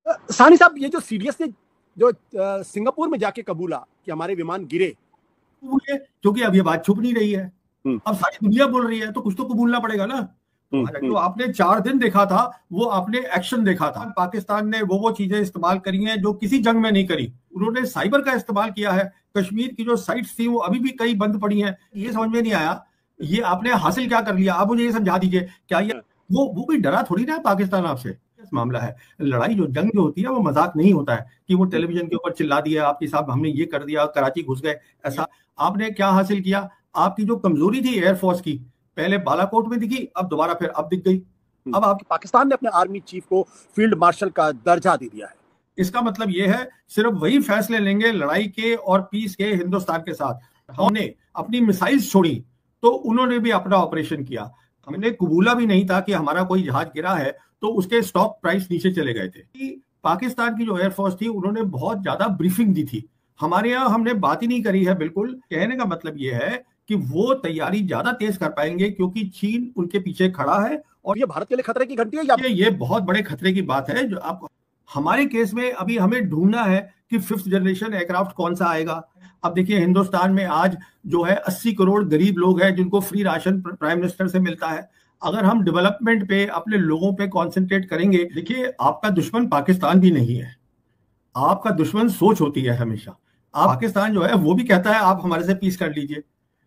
सानी साहब, ये जो सीडीएस ने जो सिंगापुर में जाके कबूला कि हमारे विमान गिरे, क्योंकि अब ये बात छुप नहीं रही है, अब सारी दुनिया बोल रही है, तो कुछ तो कबूलना पड़ेगा ना। तो आपने 4 दिन देखा था, वो आपने एक्शन देखा था। पाकिस्तान ने वो चीजें इस्तेमाल करी हैं जो किसी जंग में नहीं करी। उन्होंने साइबर का इस्तेमाल किया है। कश्मीर की जो साइट्स थी वो अभी भी कई बंद पड़ी हैं। ये समझ में नहीं आया ये आपने हासिल क्या कर लिया। आप मुझे ये समझा दीजिए, क्या ये वो कोई डरा थोड़ी ना है पाकिस्तान आपसे। मामला है लड़ाई, जो जंग जो होती है वो मजाक नहीं होता है कि वो टेलीविजन के ऊपर चिल्ला दिया आपके साहब हमने ये कर दिया, कराची घुस गए, ऐसा। आपने क्या हासिल किया? आपकी जो कमजोरी थी एयरफोर्स की, पहले बालाकोट में दिखी, अब दोबारा फिर अब दिख गई। अब आप पाकिस्तान ने अपने आर्मी चीफ को फील्ड मार्शल का दर्जा दे दिया है। इसका मतलब ये है सिर्फ वही फैसले लेंगे लड़ाई के और पीस के हिंदुस्तान के साथ। हमने अपनी मिसाइल्स छोड़ी तो उन्होंने भी अपना ऑपरेशन किया। हमने कबूला भी नहीं था कि हमारा कोई जहाज गिरा है तो उसके स्टॉक प्राइस नीचे चले गए थे। पाकिस्तान की जो एयरफोर्स थी उन्होंने बहुत ज्यादा ब्रीफिंग दी थी। हमारे यहाँ हमने बात ही नहीं करी है। बिल्कुल कहने का मतलब ये है कि वो तैयारी ज्यादा तेज कर पाएंगे क्योंकि चीन उनके पीछे खड़ा है। और ये भारत के लिए खतरे की घंटी है या ये बहुत बड़े खतरे की बात है। जो आप हमारे केस में अभी हमें ढूंढना है कि 5th जनरेशन एयरक्राफ्ट कौन सा आएगा। अब देखिए हिंदुस्तान में आज जो है 80 करोड़ गरीब लोग हैं जिनको फ्री राशन प्राइम मिनिस्टर से मिलता है। अगर हम डेवलपमेंट पे अपने लोगों पे कंसंट्रेट करेंगे, देखिए आपका दुश्मन पाकिस्तान भी नहीं है, आपका दुश्मन सोच होती है हमेशा। आप पाकिस्तान जो है वो भी कहता है आप हमारे से पीस कर लीजिए,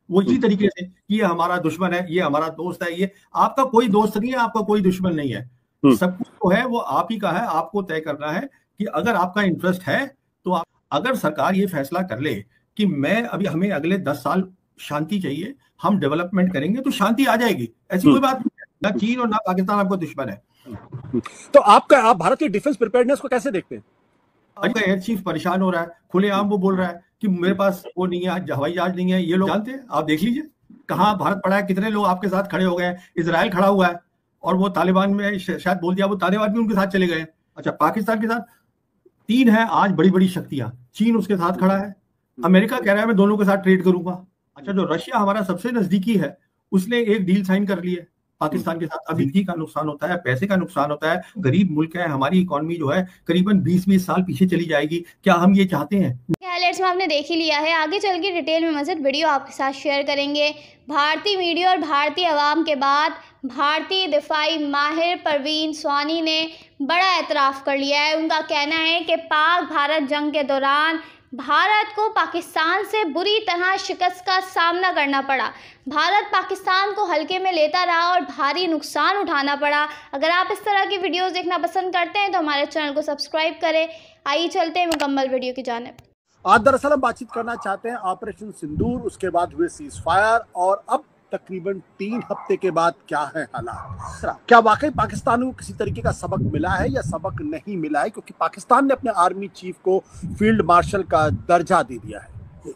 वो इसी तरीके से कि ये हमारा दुश्मन है, ये हमारा दोस्त है। ये आपका कोई दोस्त नहीं है, आपका कोई दुश्मन नहीं है। सब कुछ जो है वो आप ही का है। आपको तय करना है कि अगर आपका इंटरेस्ट है तो आप, अगर सरकार ये फैसला कर ले कि मैं अभी हमें अगले 10 साल शांति चाहिए, हम डेवलपमेंट करेंगे, तो शांति आ जाएगी। ऐसी कोई बात नहीं है। ना चीन और ना पाकिस्तान आपको दुश्मन है। तो आप भारत की डिफेंस प्रिपेयर्डनेस को कैसे देखते हैं? अगर एयर चीफ परेशान हो रहा है, खुलेआम वो बोल रहा है कि मेरे पास वो नहीं है, हवाई जहाज नहीं है। ये लोग जानते हैं, आप देख लीजिए कहाँ भारत पड़ा है, कितने लोग आपके साथ खड़े हो गए हैं। इजराइल खड़ा हुआ है और वो तालिबान में शायद बोल दिया, वो तालिबान भी उनके साथ चले गए। अच्छा, पाकिस्तान के साथ 3 है आज बड़ी बड़ी शक्तियां। चीन उसके साथ खड़ा है, अमेरिका कह रहा है मैं दोनों के साथ ट्रेड करूंगा। अच्छा, जो रशिया हमारा सबसे नजदीकी है उसने एक डील साइन कर ली है पाकिस्तान के साथ। अभिवृद्धि का नुकसान होता है, पैसे का नुकसान होता है, गरीब मुल्क है, हमारी इकोनॉमी जो है करीबन 20-20 साल पीछे चली जाएगी। क्या हम ये चाहते हैं? हाइलाइट्स में आपने देख ही लिया है। आगे चल के डिटेल में मज़ीद वीडियो आपके साथ शेयर करेंगे। भारतीय मीडिया और भारतीय अवाम के बाद भारतीय दिफाई माहिर परवीन स्वानी ने बड़ा एतराफ़ कर लिया है। उनका कहना है कि पाक भारत जंग के दौरान भारत को पाकिस्तान से बुरी तरह शिकस्त का सामना करना पड़ा। भारत पाकिस्तान को हल्के में लेता रहा और भारी नुकसान उठाना पड़ा। अगर आप इस तरह की वीडियोस देखना पसंद करते हैं तो हमारे चैनल को सब्सक्राइब करें। आइए चलते हैं मुकम्मल वीडियो की जानिब। आज दरअसल हम बातचीत करना चाहते हैं ऑपरेशन सिंदूर, उसके बाद हुए सीज फायर और अब तकरीबन 3 हफ्ते के बाद क्या है हालात। क्या वाकई पाकिस्तान को किसी तरीके का सबक मिला है या सबक नहीं मिला है, क्योंकि पाकिस्तान ने अपने आर्मी चीफ को फील्ड मार्शल का दर्जा दे दिया है।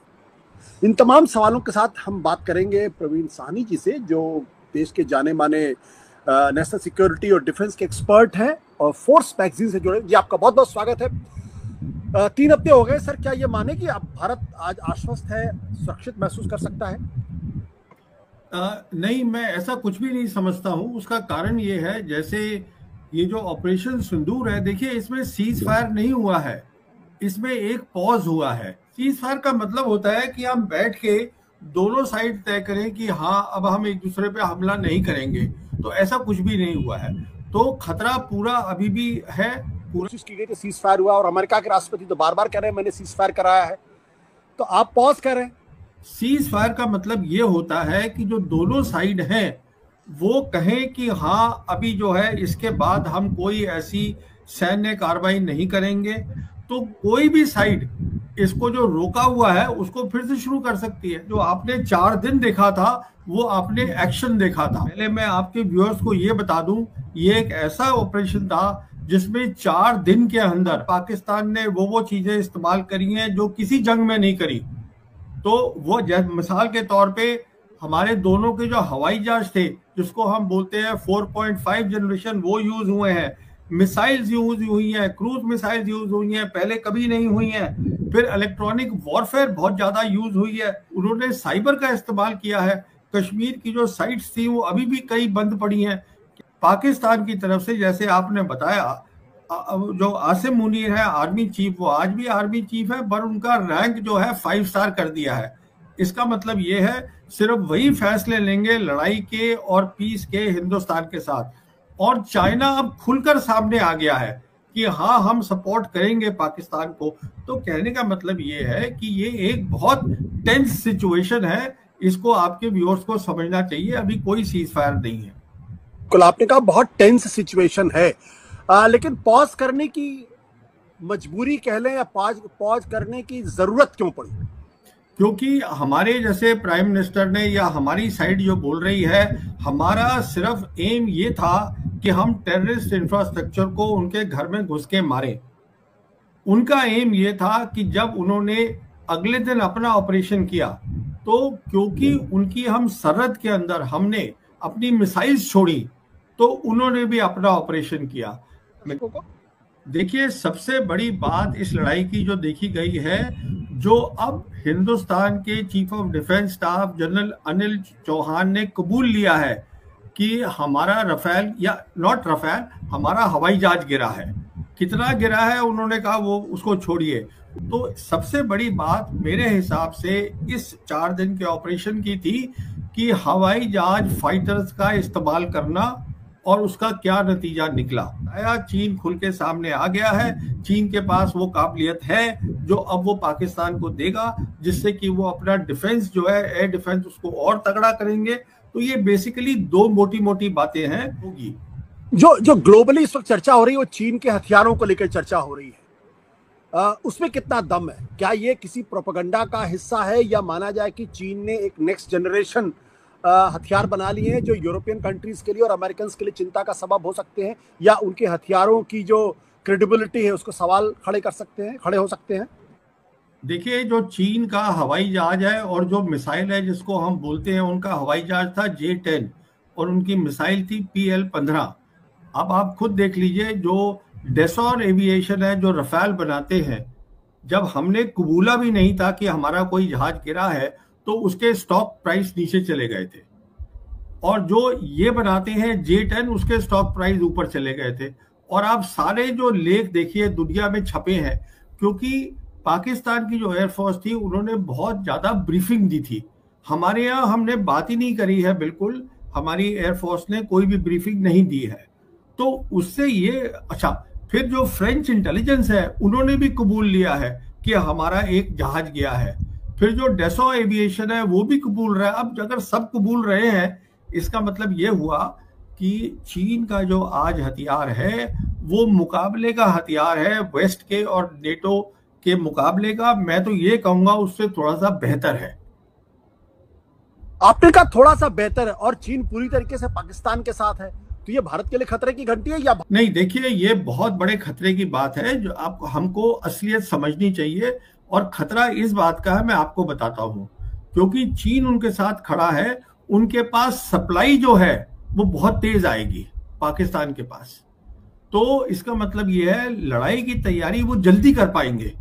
इन तमाम सवालों के साथ हम बात करेंगे प्रवीण साहनी जी से, जो देश के जाने माने नेशनल सिक्योरिटी और डिफेंस के एक्सपर्ट हैं और फोर्स मैगजीन से जुड़े। जी आपका बहुत बहुत स्वागत है। 3 हफ्ते हो गए सर, क्या ये माने कि अब भारत आज आश्वस्त है, सुरक्षित महसूस कर सकता है? नहीं, मैं ऐसा कुछ भी नहीं समझता हूं। उसका कारण ये है, जैसे ये जो ऑपरेशन सिंदूर है, देखिए इसमें सीज फायर नहीं हुआ है, इसमें एक पॉज हुआ है। सीज फायर का मतलब होता है कि हम बैठ के दोनों साइड तय करें कि हाँ अब हम एक दूसरे पे हमला नहीं करेंगे। तो ऐसा कुछ भी नहीं हुआ है, तो खतरा पूरा अभी भी है। कोशिश की गई कि सीज फायर हुआ और अमेरिका के राष्ट्रपति तो बार बार कह रहे हैं मैंने सीज फायर कराया है, तो आप पॉज कर रहे हैं। सीज फायर का मतलब ये होता है कि जो दोनों साइड हैं वो कहें कि हाँ अभी जो है इसके बाद हम कोई ऐसी सैन्य कार्रवाई नहीं करेंगे, तो कोई भी साइड इसको जो रोका हुआ है उसको फिर से शुरू कर सकती है। जो आपने 4 दिन देखा था वो आपने एक्शन देखा था। पहले मैं आपके व्यूअर्स को ये बता दूं, ये एक ऐसा ऑपरेशन था जिसमें 4 दिन के अंदर पाकिस्तान ने वो चीजें इस्तेमाल करी हैं जो किसी जंग में नहीं करी। तो वो मिसाल के तौर पे हमारे दोनों के जो हवाई जहाज थे, जिसको हम बोलते हैं 4.5 जनरेशन, वो यूज हुए हैं। मिसाइल्स यूज हुई हैं, क्रूज मिसाइल्स यूज हुई हैं, पहले कभी नहीं हुई हैं। फिर इलेक्ट्रॉनिक वॉरफेयर बहुत ज्यादा यूज हुई है। उन्होंने साइबर का इस्तेमाल किया है। कश्मीर की जो साइट्स थी वो अभी भी कई बंद पड़ी हैं। पाकिस्तान की तरफ से, जैसे आपने बताया, जो आसिम मुनीर है आर्मी चीफ, वो आज भी आर्मी चीफ है, पर उनका रैंक जो है 5 स्टार कर दिया है। इसका मतलब ये है सिर्फ वही फैसले लेंगे लड़ाई के और पीस के हिंदुस्तान के साथ। और चाइना अब खुलकर सामने आ गया है कि हाँ हम सपोर्ट करेंगे पाकिस्तान को। तो कहने का मतलब ये है कि ये एक बहुत टेंस सिचुएशन है, इसको आपके व्यूअर्स को समझना चाहिए। अभी कोई सीज फायर नहीं है। बिल्कुल, आपने कहा बहुत टेंस सिचुएशन है, लेकिन पॉज करने की मजबूरी कह लें या पॉज करने की जरूरत क्यों पड़ी? क्योंकि हमारे जैसे प्राइम मिनिस्टर ने या हमारी साइड जो बोल रही है, हमारा सिर्फ एम ये था कि हम टेररिस्ट इंफ्रास्ट्रक्चर को उनके घर में घुस के मारें। उनका एम ये था कि जब उन्होंने अगले दिन अपना ऑपरेशन किया तो क्योंकि उनकी हम सरहद के अंदर हमने अपनी मिसाइल्स छोड़ी तो उन्होंने भी अपना ऑपरेशन किया। देखिए, सबसे बड़ी बात इस लड़ाई की जो देखी गई है, जो अब हिंदुस्तान के chief of defence staff general Anil Chauhan ने कबूल लिया है कि हमारा रफेल या नॉट रफेल, हमारा हवाई जहाज गिरा है। कितना गिरा है उन्होंने कहा वो उसको छोड़िए। तो सबसे बड़ी बात मेरे हिसाब से इस 4 दिन के ऑपरेशन की थी कि हवाई जहाज फाइटर्स का इस्तेमाल करना, और उसका क्या नतीजा निकला। आया चीन खुल के सामने आ गया है। चीन के पास वो काबिलियत है जो अब वो पाकिस्तान को देगा, जिससे कि वो अपना डिफेंस जो है, एयर डिफेंस, उसको और तगड़ा करेंगे। तो ये बेसिकली 2 मोटी मोटी बातें हैं होगी। जो ग्लोबली इस वक्त चर्चा हो रही है वो चीन के हथियारों को लेकर चर्चा हो रही है, उसमें कितना दम है? क्या ये किसी प्रोपेगेंडा का हिस्सा है, या माना जाए कि चीन ने एक नेक्स्ट जनरेशन हथियार बना लिए हैं जो यूरोपियन कंट्रीज के लिए और अमेरिकन के लिए चिंता का सबब हो सकते हैं, या उनके हथियारों की जो क्रेडिबिलिटी है उसको सवाल खड़े हो सकते हैं? देखिए, जो चीन का हवाई जहाज है और जो मिसाइल है जिसको हम बोलते हैं, उनका हवाई जहाज था J-10 और उनकी मिसाइल थी PL-15। अब आप खुद देख लीजिए, जो डेसॉर एविएशन है, जो रफेल बनाते हैं, जब हमने कबूला भी नहीं था कि हमारा कोई जहाज गिरा है तो उसके स्टॉक प्राइस नीचे चले गए थे, और जो ये बनाते हैं J-10 उसके स्टॉक प्राइस ऊपर चले गए थे। और आप सारे जो लेख देखिए दुनिया में छपे हैं, क्योंकि पाकिस्तान की जो एयरफोर्स थी उन्होंने बहुत ज्यादा ब्रीफिंग दी थी। हमारे यहाँ हमने बात ही नहीं करी है, बिल्कुल हमारी एयरफोर्स ने कोई भी ब्रीफिंग नहीं दी है। तो उससे ये अच्छा, फिर जो फ्रेंच इंटेलिजेंस है उन्होंने भी कबूल लिया है कि हमारा एक जहाज गया है। फिर जो डेसॉ एविएशन है वो भी कबूल रहा है। अब अगर सब कबूल रहे हैं, इसका मतलब ये हुआ कि चीन का जो आज हथियार है वो मुकाबले का हथियार है वेस्ट के और नेटो के मुकाबले का। मैं तो ये कहूंगा उससे थोड़ा सा बेहतर है। आपने कहा थोड़ा सा बेहतर है, और चीन पूरी तरीके से पाकिस्तान के साथ है, तो ये भारत के लिए खतरे की घंटी है या नहीं? देखिए, ये बहुत बड़े खतरे की बात है जो आपको हमको असलियत समझनी चाहिए। और खतरा इस बात का है, मैं आपको बताता हूं, क्योंकि चीन उनके साथ खड़ा है, उनके पास सप्लाई जो है वो बहुत तेज आएगी पाकिस्तान के पास। तो इसका मतलब ये है लड़ाई की तैयारी वो जल्दी कर पाएंगे।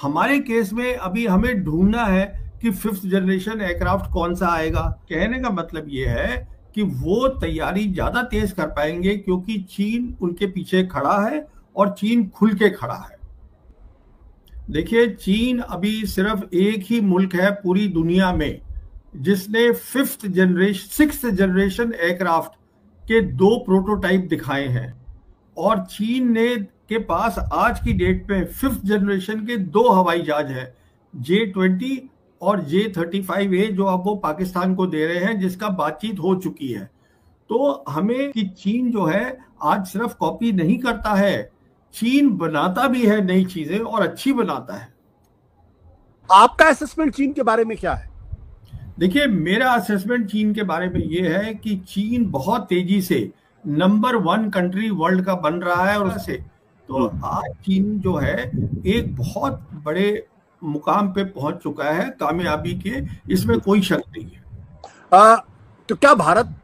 हमारे केस में अभी हमें ढूंढना है कि 5th जनरेशन एयरक्राफ्ट कौन सा आएगा। कहने का मतलब ये है कि वो तैयारी ज्यादा तेज कर पाएंगे, क्योंकि चीन उनके पीछे खड़ा है और चीन खुल के खड़ा है। देखिए, चीन अभी सिर्फ एक ही मुल्क है पूरी दुनिया में जिसने 6th जनरेशन एयरक्राफ्ट के 2 प्रोटोटाइप दिखाए हैं, और चीन ने के पास आज की डेट में 5th जनरेशन के 2 हवाई जहाज हैं, J-20 और J-35A, जो अब वो पाकिस्तान को दे रहे हैं, जिसका बातचीत हो चुकी है। तो हमें कि चीन जो है आज सिर्फ कॉपी नहीं करता है, चीन बनाता भी है नई चीजें और अच्छी बनाता है। आपका असेसमेंट चीन के बारे में क्या है? देखिए, मेरा असेसमेंट चीन के बारे में ये है कि चीन बहुत तेजी से नंबर 1 कंट्री वर्ल्ड का बन रहा है, और उससे तो आज चीन जो है एक बहुत बड़े मुकाम पे पहुंच चुका है कामयाबी के, इसमें कोई शक नहीं है। तो क्या भारत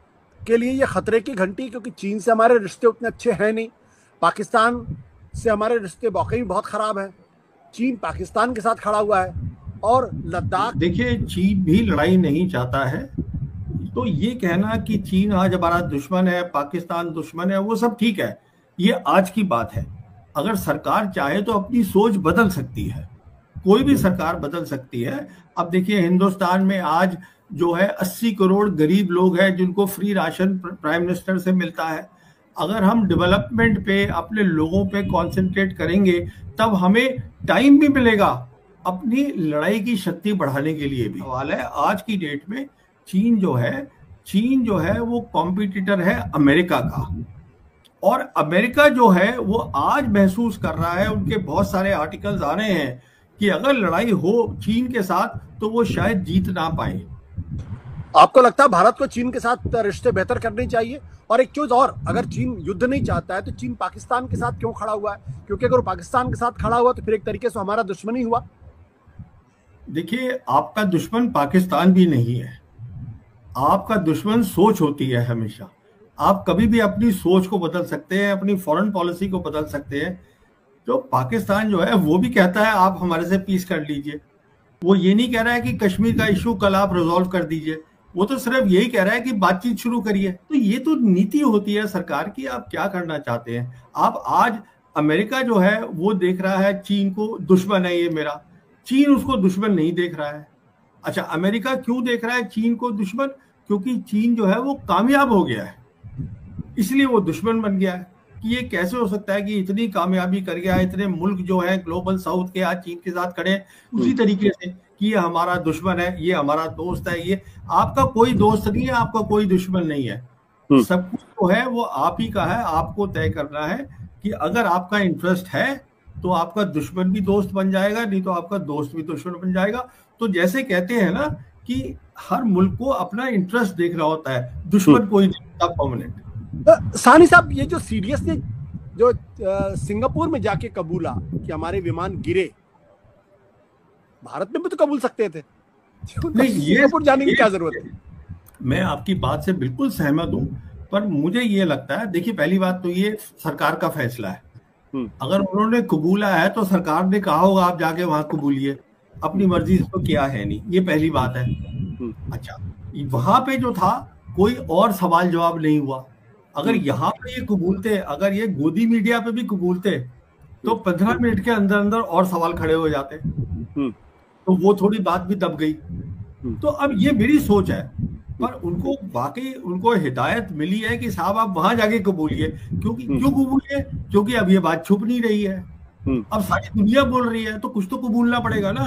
के लिए ये खतरे की घंटी, क्योंकि चीन से हमारे रिश्ते उतने अच्छे हैं नहीं, पाकिस्तान से हमारे रिश्ते वाकई बहुत खराब हैं, चीन पाकिस्तान के साथ खड़ा हुआ है, और लद्दाख। देखिए, चीन भी लड़ाई नहीं चाहता है, तो ये कहना कि चीन आज हमारा दुश्मन है, पाकिस्तान दुश्मन है, वो सब ठीक है, ये आज की बात है। अगर सरकार चाहे तो अपनी सोच बदल सकती है, कोई भी सरकार बदल सकती है। अब देखिए हिंदुस्तान में आज जो है 80 करोड़ गरीब लोग हैं जिनको फ्री राशन प्राइम मिनिस्टर से मिलता है। अगर हम डेवलपमेंट पे अपने लोगों पे कंसंट्रेट करेंगे तब हमें टाइम भी मिलेगा अपनी लड़ाई की शक्ति बढ़ाने के लिए भी। सवाल है आज की डेट में चीन जो है वो कॉम्पिटिटर है अमेरिका का, और अमेरिका जो है वो आज महसूस कर रहा है, उनके बहुत सारे आर्टिकल्स आ रहे हैं कि अगर लड़ाई हो चीन के साथ तो वो शायद जीत ना पाए। आपको लगता है भारत को चीन के साथ रिश्ते बेहतर करने चाहिए? और एक चीज और, अगर चीन युद्ध नहीं चाहता है तो चीन पाकिस्तान के साथ क्यों खड़ा हुआ है? क्योंकि अगर वो पाकिस्तान के साथ खड़ा हुआ तो फिर एक तरीके से हमारा दुश्मन ही हुआ। देखिए आपका दुश्मन पाकिस्तान भी नहीं है, आपका दुश्मन सोच होती है हमेशा। आप कभी भी अपनी सोच को बदल सकते हैं, अपनी फॉरेन पॉलिसी को बदल सकते हैं। तो पाकिस्तान जो है वो भी कहता है आप हमारे से पीस कर लीजिए, वो ये नहीं कह रहा है कि कश्मीर का इशू कल आप रिजॉल्व कर दीजिए, वो तो सिर्फ यही कह रहा है कि बातचीत शुरू करिए। तो ये तो नीति होती है सरकार की, आप क्या करना चाहते हैं। आप आज अमेरिका जो है वो देख रहा है चीन को दुश्मन है ये मेरा, चीन उसको दुश्मन नहीं देख रहा है। अच्छा, अमेरिका क्यों देख रहा है चीन को दुश्मन? क्योंकि चीन जो है वो कामयाब हो गया है, इसलिए वो दुश्मन बन गया है। कि ये कैसे हो सकता है कि इतनी कामयाबी कर गया, इतने मुल्क जो है ग्लोबल साउथ के आज चीन के साथ खड़े हैं उसी तरीके से कि ये हमारा दुश्मन है, ये हमारा दोस्त है। ये आपका कोई दोस्त नहीं है, आपका कोई दुश्मन नहीं है, सब कुछ जो है वो आप ही का है। आपको तय करना है कि अगर आपका इंटरेस्ट है तो आपका दुश्मन भी दोस्त बन जाएगा, नहीं तो आपका दोस्त भी दुश्मन बन जाएगा। तो जैसे कहते हैं ना कि हर मुल्क को अपना इंटरेस्ट देख रहा होता है, दुश्मन कोई नहीं होता परमानेंट। सानी साहब, ये जो सीडीएस ने जो सिंगापुर में जाके कबूला कि हमारे विमान गिरे, भारत में भी तो कबूल सकते थे, नहीं सिंगापुर जाने की क्या जरूरत है? मैं आपकी बात से बिल्कुल सहमत हूं, पर मुझे ये लगता है, देखिए पहली बात तो ये सरकार का फैसला है। अगर उन्होंने कबूला है तो सरकार ने कहा होगा आप जाके वहां कबूलिए, अपनी मर्जी से तो किया है नहीं, ये पहली बात है। अच्छा, वहां पे जो था कोई और सवाल जवाब नहीं हुआ। अगर यहाँ पे ये कबूलते, अगर ये गोदी मीडिया पे भी कबूलते तो 15 मिनट के अंदर अंदर और सवाल खड़े हो जाते, तो वो थोड़ी बात भी दब गई। तो अब ये मेरी सोच है, पर उनको वाकई उनको हिदायत मिली है कि साहब आप वहां जाके कबूलिए। क्योंकि क्यों कबूलिए? क्योंकि अब ये बात छुप नहीं रही है, अब सारी दुनिया बोल रही है, तो कुछ तो कबूलना पड़ेगा ना।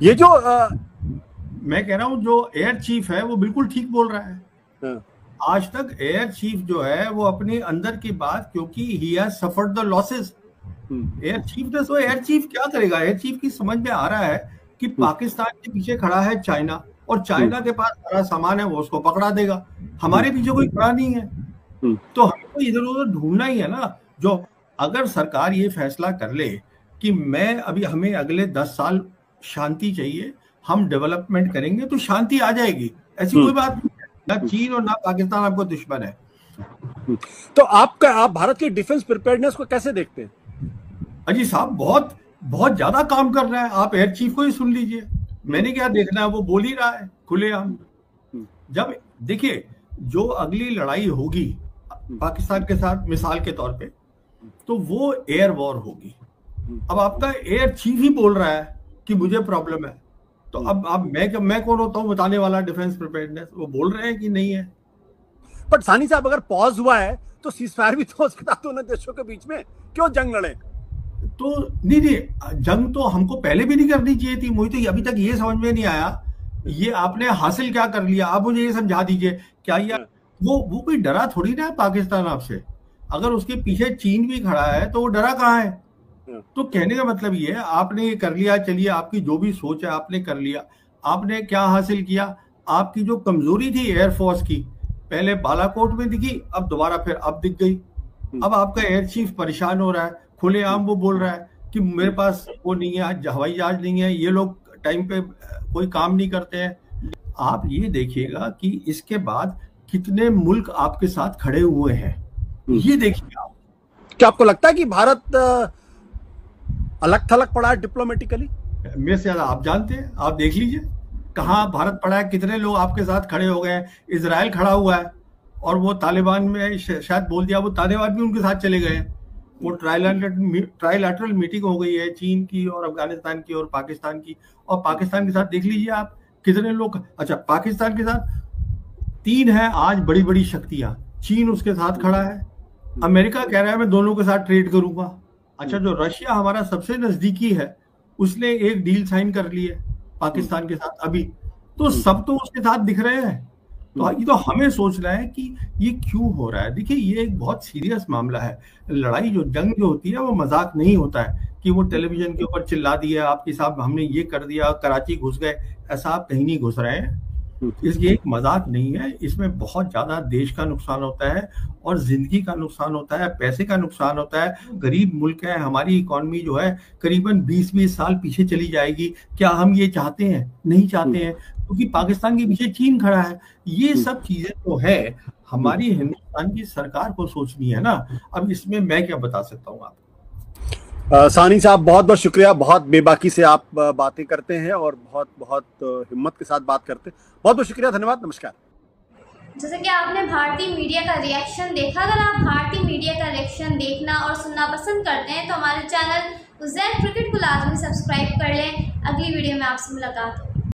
ये जो मैं कह रहा हूँ जो एयर चीफ है वो बिल्कुल ठीक बोल रहा है। आज तक एयर चीफ जो है वो अपने अंदर की बात, क्योंकि he has suffered the losses, air chief ने, तो एयर चीफ क्या करेगा? एयर चीफ की समझ में आ रहा है कि पाकिस्तान के पीछे खड़ा है चाइना, और चाइना के पास सारा सामान है, वो उसको पकड़ा देगा। हमारे पीछे कोई खड़ा नहीं है, तो हमको इधर उधर ढूंढना ही है ना। जो अगर सरकार ये फैसला कर ले कि हमें अगले 10 साल शांति चाहिए, हम डेवलपमेंट करेंगे, तो शांति आ जाएगी। ऐसी कोई बात नहीं है, ना चीन और ना पाकिस्तान आपको दुश्मन है। तो आप भारत की डिफेंस प्रिपेयर्डनेस को कैसे देखते हैं? अजी साहब बहुत ज्यादा काम कर रहा है। आप एयर चीफ को ही सुन लीजिए, मैंने क्या देखना है, वो बोल ही रहा है खुलेआम। जब देखिए जो अगली लड़ाई होगी पाकिस्तान के साथ मिसाल के तौर पे, तो वो एयर वॉर होगी। अब आपका एयर चीफ ही बोल रहा है कि मुझे प्रॉब्लम है, तो अब मैं कौन होता हूँ बताने वाला डिफेंस प्रिपेयर्डनेस? वो बोल रहे हैं कि नहीं है। पर सानी साहब, अगर पॉज हुआ है तो सीजफायर भी तो हो सकता है दोनों देशों के बीच में, क्यों जंग लड़े? तो नहीं, जंग तो हमको पहले भी नहीं करनी चाहिए थी। मुझे तो अभी तक ये समझ में नहीं आया, ये आपने हासिल क्या कर लिया? आप मुझे ये समझा दीजिए, क्या ये वो कोई डरा थोड़ी ना है पाकिस्तान आपसे। अगर उसके पीछे चीन भी खड़ा है तो वो डरा कहाँ है? तो कहने का मतलब ये है, आपने ये कर लिया, चलिए आपकी जो भी सोच है आपने कर लिया। आपने क्या हासिल किया? आपकी जो कमजोरी थी एयरफोर्स की, पहले बालाकोट में दिखी, अब दोबारा फिर अब दिख गई। अब आपका एयर चीफ परेशान हो रहा है, खुलेआम वो बोल रहा है कि मेरे पास वो नहीं है, हवाई जहाज नहीं है, ये लोग टाइम पे कोई काम नहीं करते हैं। आप ये देखिएगा कि इसके बाद कितने मुल्क आपके साथ खड़े हुए हैं, ये देखिए आप। क्या आपको लगता है कि भारत अलग थलग पड़ा है डिप्लोमेटिकली? मेरे से ज्यादा आप जानते हैं, आप देख लीजिए कहाँ भारत पड़ा है, कितने लोग आपके साथ खड़े हो गए हैं। इजराइल खड़ा हुआ है, और वो तालिबान में शायद बोल दिया, वो तालिबान भी उनके साथ चले गए हैं। वो ट्राइलैटरल मीटिंग हो गई है चीन की और अफगानिस्तान की और पाकिस्तान की, और पाकिस्तान के साथ देख लीजिए आप कितने लोग। अच्छा, पाकिस्तान के साथ 3 है आज बड़ी बड़ी शक्तियां, चीन उसके साथ खड़ा है, अमेरिका कह रहा है मैं दोनों के साथ ट्रेड करूंगा। अच्छा, जो रशिया हमारा सबसे नजदीकी है उसने एक डील साइन कर ली है पाकिस्तान के साथ अभी, तो सब तो उसके साथ दिख रहे हैं। तो ये तो हमें सोचना है कि ये क्यों हो रहा है। देखिए, ये एक बहुत सीरियस मामला है। लड़ाई जंग जो होती है वो मजाक नहीं होता है कि वो टेलीविजन के ऊपर चिल्ला दिया आपके साहब हमने ये कर दिया, कराची घुस गए, ऐसा आप कहीं नहीं घुस रहे हैं। इसलिए एक मजाक नहीं है, इसमें बहुत ज्यादा देश का नुकसान होता है और जिंदगी का नुकसान होता है, पैसे का नुकसान होता है। गरीब मुल्क है, हमारी इकॉनमी जो है करीबन 20-20 साल पीछे चली जाएगी। क्या हम ये चाहते हैं? नहीं चाहते हैं, क्योंकि पाकिस्तान के पीछे चीन खड़ा है। ये सब चीजें तो है, हमारी हिंदुस्तान की सरकार को सोचनी है ना। अब इसमें मैं क्या बता सकता हूँ आपको। सानी साहब, बहुत बहुत शुक्रिया। बहुत बेबाकी से आप बातें करते हैं और बहुत बहुत हिम्मत के साथ बात करते हैं। बहुत बहुत शुक्रिया, धन्यवाद, नमस्कार। जैसे कि आपने भारतीय मीडिया का रिएक्शन देखा, अगर आप भारतीय मीडिया का रिएक्शन देखना और सुनना पसंद करते हैं तो हमारे चैनल उज्जैन क्रिकेट को लाजमी सब्सक्राइब कर लें। अगली वीडियो में आपसे मुलाकात हो।